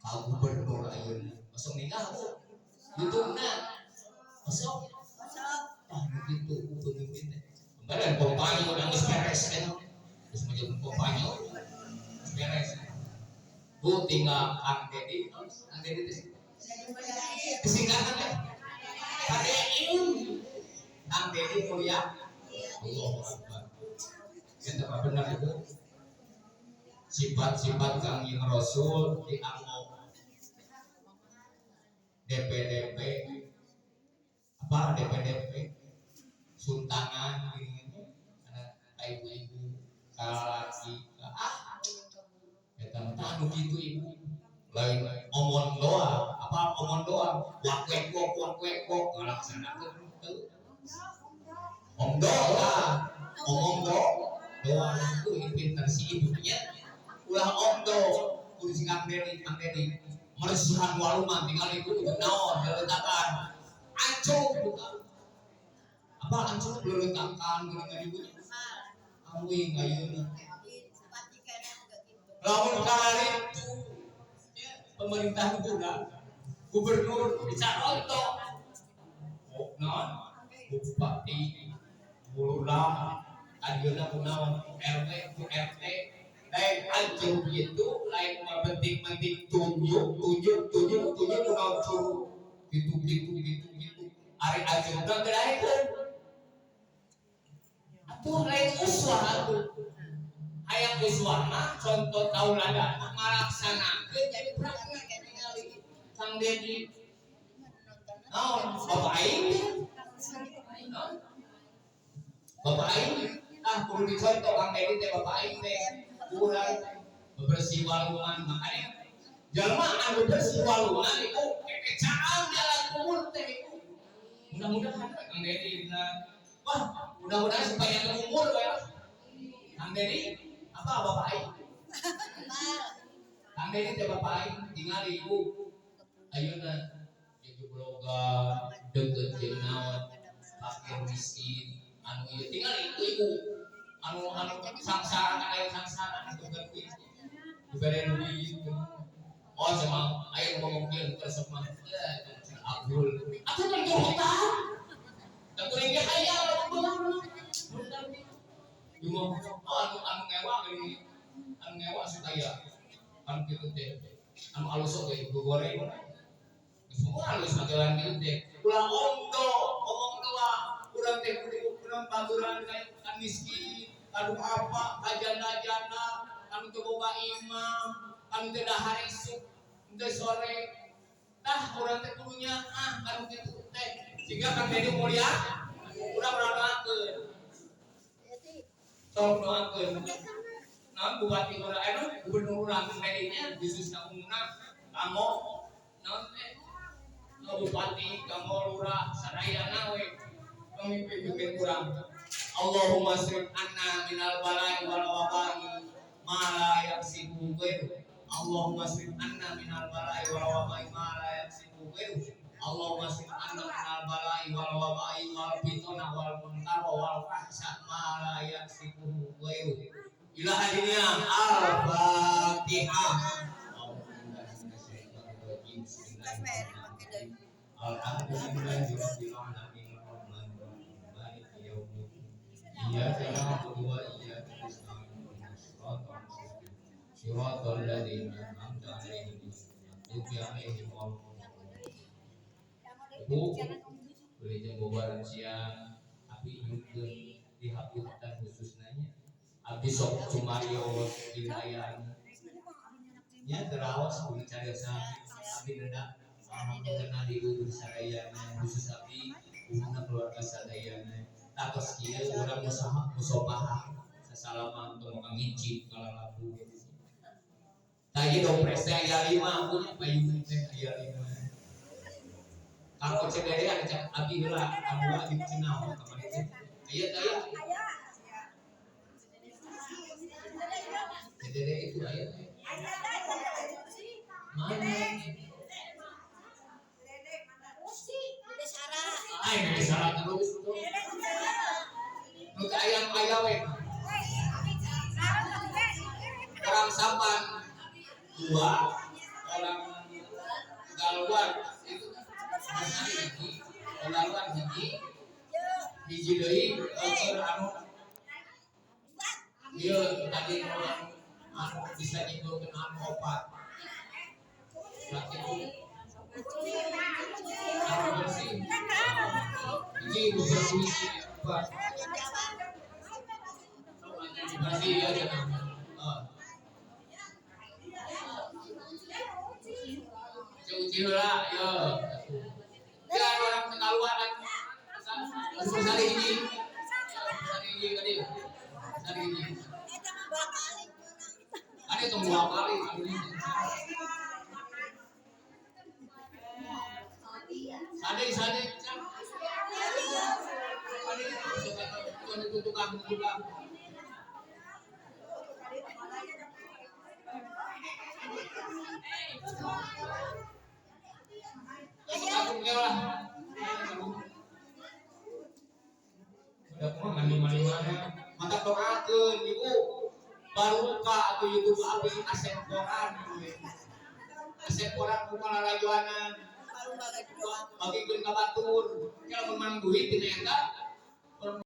Pak Gubernur ayeuna masuk nikah Bu ditungna masuk tah begitu pemimpin teh kemarin pompanyo nangis beres teh terus menjadi pompanyo beres Bu tinggal Kang Dedi teh disingkatan teh KDI Kang Dedi mulia Allahu Akbar kita benar itu sifat-sifat Kangjeng Rasul dianggo DPDP apa DPDP suntangan gini ibu-ibu kalaki eta tah nu kitu ibu lain omong doa apa omong doa wakwek ngalaksanakeun teu omong doa itu pinter si ibunya ulah omdo kudu si Kang Dedi meresihan waluman tinggal itu naon diletakan ancung apa ancung diletakan geuningan ibunya amwing ayeuna lamun kali itu pemerintah gubernur dicarontok naon bupati lurah ayeuna kunaon RW ku RT lain ancur gitu lain penting tunjuk kunaon suruh gitu ari ancur udah geraekeun atuh lain uswah atuh hayang uswah mah contoh tauladan ngalaksanakeun jadi praktek ningali Kang Dedi naon bapak aing bapak aing kudu dicontoh Kang Dedi teh bapak aing teh urang bebersih walungan makanya jalma anu bersih walungan itu kekecaan jalan umur teh itu mudah-mudahan Kang Dedi wah mudah-mudahan supaya umur ya Kang Dedi apa bapak aing Kang Dedi teh bapak aing tinggal ibu ayeuna jadi bloga deukeut jeung naon fakir miskin anu ieu tinggal ibu anu sangsara aya sangsara anu geukeut dibere duit oh sama aya ngomong kieu resep mah Abdul atuh kan turutan dan kuring ge aya cuma anu ngewa gini anu ngewa supaya anu kitu teh anu alus oge goreng semua halus jalan kitu teh ulah omong doa urang teh kudu urang baguran kan miskin anu apa kajanda-janda anu teu boga imam anu teu dahar isuk teu sore tah urang teh kudunya anu kitu teh sehingga Kang Dedi mulia urang doakeun tolong doakeun naon bupati urang gubernur urang Kang Dedi nya khususna umumna kamo naon teh bupati kamo lurah sadayana we pemimpin urang Allahumma srif anna minal bala'i wal waba'i ma la yaksibu ghairu Allahumma srif anna minal bala'i wal waba'i ma la yaksibu ghairu Allahumma srif anna minal bala'i wal waba'i wal fitnah wal munkar wal fahsya ma la yaksibu ghairu ila hadiniya al-fatihah alhamdulillahirabbil alamin maliki yaumiddin iyyaka na'budu wa iyyaka nasta'in shiratal ladzina an'amta 'alaihim ghairil maghdubi 'alaihim Bu beli jeung bobaran siang api nyungkeun dihaputan khususnya abdi sok cumario wilayah nya terawas kudu cariosa abdi neda mengenal di ujung sadayana khusus abdi umumna keluarga sadayana takos kieu urang musabahah sasalaman teu maka ngicip kalalabu tadi dopres teh aya 5 punya payung teh aya 5 kalau cedere ada abdi heula anu abdi cinawa kamari teh aya cedere itu aya mana ini salah terus nu ayam we orang sampan 2 orang hiji, laluan hiji deui keur anu ieu tadi anu bisa nyimpulkeun anu opat. Berarti anu bersih. Hiji bersih opat. Bersih ya jangan. Uji lah, yo. Ya orang kenaluan sari hiji kali. Sari hiji. Ada itu 2 kali. Sade. Ada itu tukang. Mata doakeun ibu baruka atuh YouTube abi asep koran bukan lalajoanan bagikeun ka batur kalau memang duit tina eta